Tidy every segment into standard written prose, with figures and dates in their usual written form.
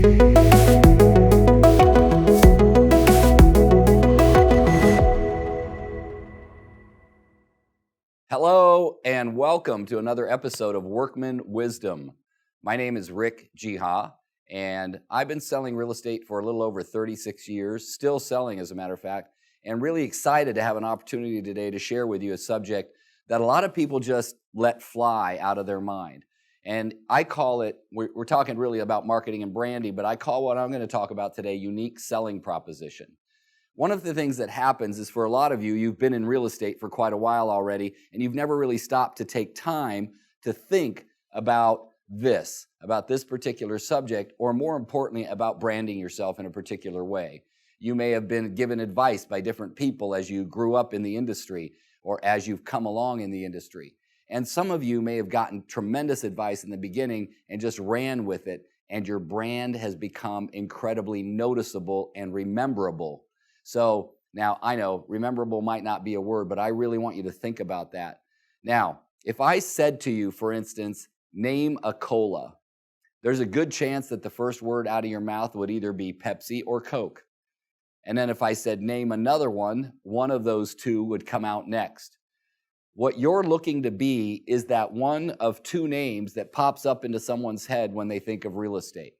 Hello and welcome to another episode of Workman Wisdom. My name is Rick Jiha, and I've been selling real estate for a little over 36 years, still selling as a matter of fact, and really excited to have an opportunity today to share with you a subject that a lot of people just let fly out of their mind. And I call it, we're talking really about marketing and branding, but I call what I'm going to talk about today unique selling proposition. One of the things that happens is for a lot of you, you've been in real estate for quite a while already, and you've never really stopped to take time to think about this particular subject, or more importantly, about branding yourself in a particular way. You may have been given advice by different people as you grew up in the industry or as you've come along in the industry. And some of you may have gotten tremendous advice in the beginning and just ran with it, and your brand has become incredibly noticeable and rememberable. So now I know rememberable might not be a word, but I really want you to think about that. Now, if I said to you, for instance, name a cola, there's a good chance that the first word out of your mouth would either be Pepsi or Coke. And then if I said name another one of those two would come out next. What you're looking to be is that one of two names that pops up into someone's head when they think of real estate.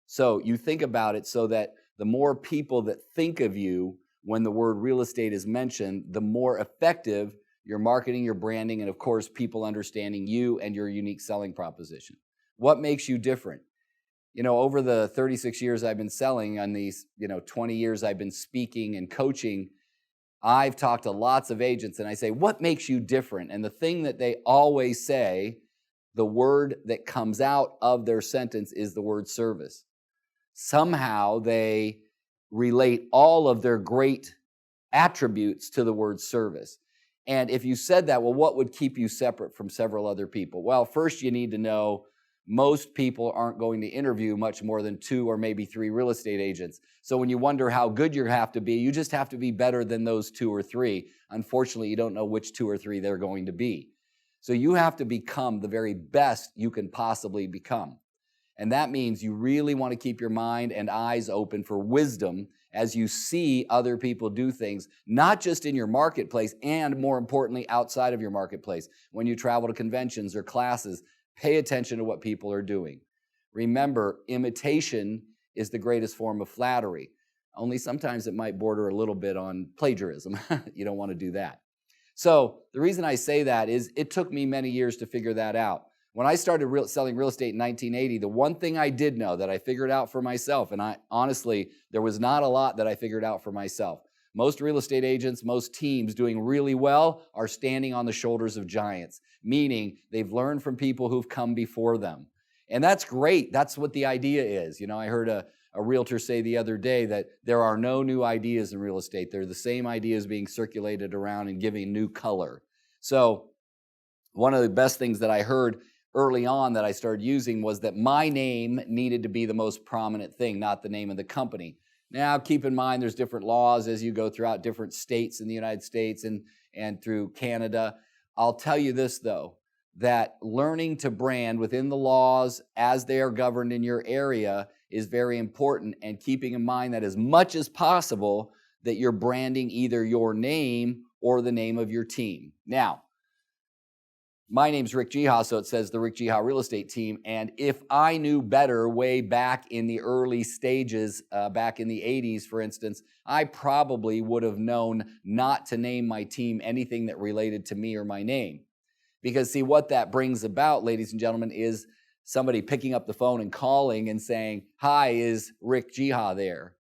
So you think about it so that the more people that think of you when the word real estate is mentioned, the more effective your marketing, your branding, and of course, people understanding you and your unique selling proposition. What makes you different? You know, over the 36 years I've been selling, on these, 20 years I've been speaking and coaching, I've talked to lots of agents and I say, what makes you different? And the thing that they always say, the word that comes out of their sentence is the word service. Somehow they relate all of their great attributes to the word service. And if you said that, well, what would keep you separate from several other people? Well, first you need to know most people aren't going to interview much more than 2 or maybe 3 real estate agents. So when you wonder how good you have to be, you just have to be better than those 2 or 3. Unfortunately, you don't know which 2 or 3 they're going to be. So you have to become the very best you can possibly become. And that means you really want to keep your mind and eyes open for wisdom as you see other people do things, not just in your marketplace and more importantly, outside of your marketplace. When you travel to conventions or classes, pay attention to what people are doing. Remember, imitation is the greatest form of flattery. Only sometimes it might border a little bit on plagiarism. You don't want to do that. So the reason I say that is it took me many years to figure that out. When I started selling real estate in 1980, the one thing I did know that I figured out for myself, and honestly, there was not a lot that I figured out for myself. Most real estate agents, most teams doing really well are standing on the shoulders of giants, meaning they've learned from people who've come before them. And that's great. That's what the idea is. I heard a realtor say the other day that there are no new ideas in real estate. They're the same ideas being circulated around and giving new color. So one of the best things that I heard early on that I started using was that my name needed to be the most prominent thing, not the name of the company. Now, keep in mind there's different laws as you go throughout different states in the United States and through Canada. I'll tell you this, though, that learning to brand within the laws as they are governed in your area is very important, and keeping in mind that as much as possible that you're branding either your name or the name of your team. Now, my name's Rick Jiha, so it says the Rick Jiha Real Estate Team. And if I knew better way back in the early stages, back in the 80s, for instance, I probably would have known not to name my team anything that related to me or my name. Because see, what that brings about, ladies and gentlemen, is somebody picking up the phone and calling and saying, hi, is Rick Jiha there?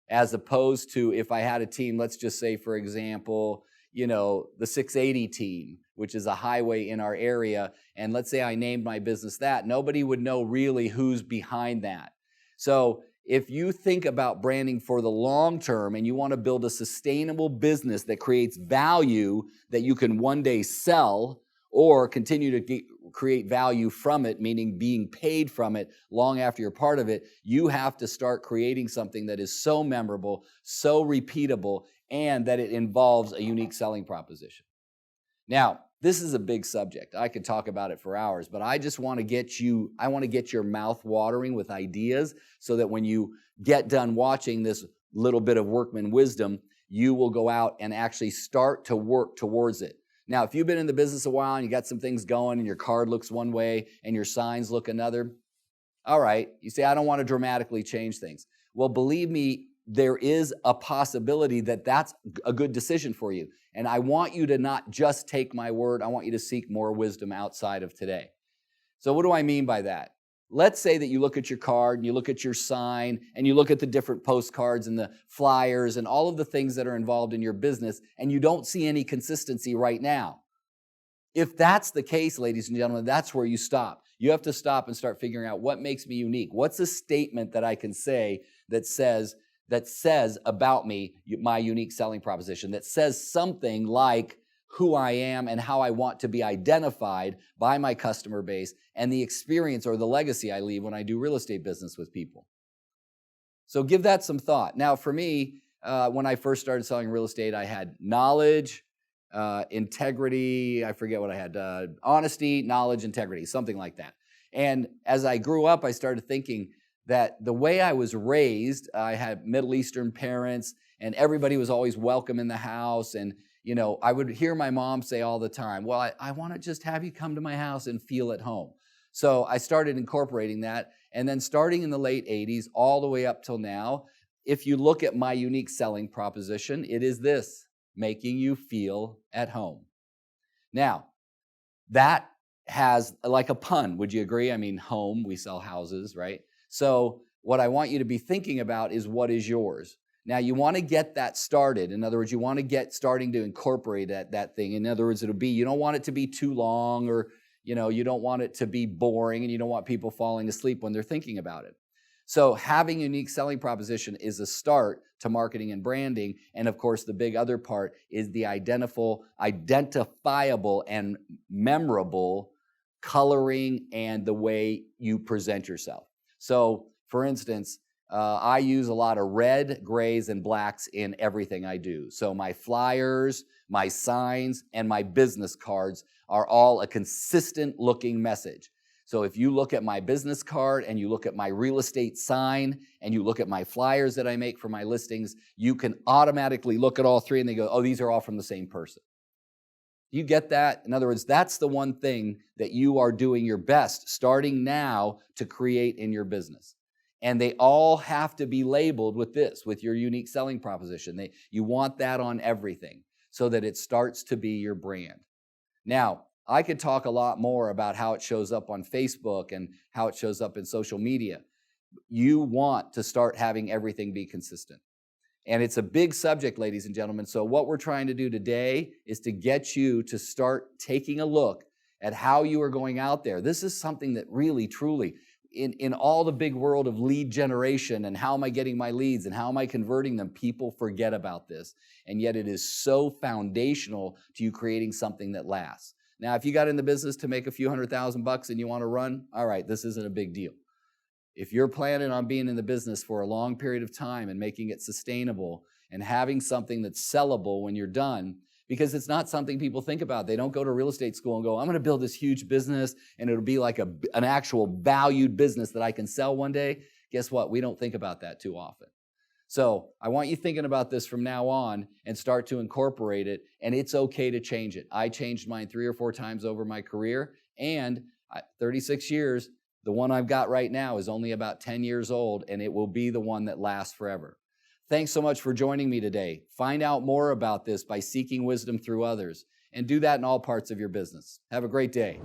As opposed to if I had a team, let's just say, for example, the 680 team, which is a highway in our area, and let's say I named my business that, nobody would know really who's behind that. So if you think about branding for the long term and you want to build a sustainable business that creates value that you can one day sell or continue to create value from it, meaning being paid from it long after you're part of it, you have to start creating something that is so memorable, so repeatable, and that it involves a unique selling proposition. Now, This is a big subject. I could talk about it for hours, but I just want to get your mouth watering with ideas so that when you get done watching this little bit of Workman wisdom, you will go out and actually start to work towards it. Now, if you've been in the business a while and you got some things going and your card looks one way and your signs look another, all right, you say, I don't want to dramatically change things. Well, believe me, there is a possibility that that's a good decision for you. And I want you to not just take my word. I want you to seek more wisdom outside of today. So what do I mean by that? Let's say that you look at your card and you look at your sign and you look at the different postcards and the flyers and all of the things that are involved in your business and you don't see any consistency right now. If that's the case, ladies and gentlemen, that's where you stop. You have to stop and start figuring out what makes me unique. What's a statement that I can say that says about me, my unique selling proposition, that says something like who I am and how I want to be identified by my customer base and the experience or the legacy I leave when I do real estate business with people. So give that some thought. Now, for me, when I first started selling real estate, I had knowledge, integrity, I forget what I had, honesty, knowledge, integrity, something like that. And as I grew up, I started thinking that the way I was raised, I had Middle Eastern parents, and everybody was always welcome in the house. And, you know, I would hear my mom say all the time, well, I want to just have you come to my house and feel at home. So I started incorporating that. And then starting in the late 80s, all the way up till now, if you look at my unique selling proposition, it is this: making you feel at home. Now, that has like a pun. Would you agree? I mean, home, we sell houses, right? So what I want you to be thinking about is what is yours. Now, you want to get that started. In other words, you want to get starting to incorporate that thing. In other words, you don't want it to be too long, or, you know, you don't want it to be boring, and you don't want people falling asleep when they're thinking about it. So having a unique selling proposition is a start to marketing and branding. And of course, the big other part is the identifiable and memorable coloring and the way you present yourself. So for instance, I use a lot of red, grays, and blacks in everything I do. So my flyers, my signs, and my business cards are all a consistent looking message. So if you look at my business card and you look at my real estate sign and you look at my flyers that I make for my listings, you can automatically look at all three and they go, oh, these are all from the same person. You get that? In other words, that's the one thing that you are doing your best starting now to create in your business. And they all have to be labeled with this, with your unique selling proposition. You want that on everything so that it starts to be your brand. Now, I could talk a lot more about how it shows up on Facebook and how it shows up in social media. You want to start having everything be consistent. And it's a big subject, ladies and gentlemen. So what we're trying to do today is to get you to start taking a look at how you are going out there. This is something that really, truly, in all the big world of lead generation and how am I getting my leads and how am I converting them, people forget about this. And yet it is so foundational to you creating something that lasts. Now, if you got in the business to make a few $100,000 and you want to run, all right, this isn't a big deal. If you're planning on being in the business for a long period of time and making it sustainable and having something that's sellable when you're done, because it's not something people think about. They don't go to real estate school and go, I'm going to build this huge business and it'll be like an actual valued business that I can sell one day. Guess what? We don't think about that too often. So I want you thinking about this from now on and start to incorporate it, and it's okay to change it. I changed mine 3 or 4 times over my career, and 36 years, the one I've got right now is only about 10 years old, and it will be the one that lasts forever. Thanks so much for joining me today. Find out more about this by seeking wisdom through others, and do that in all parts of your business. Have a great day.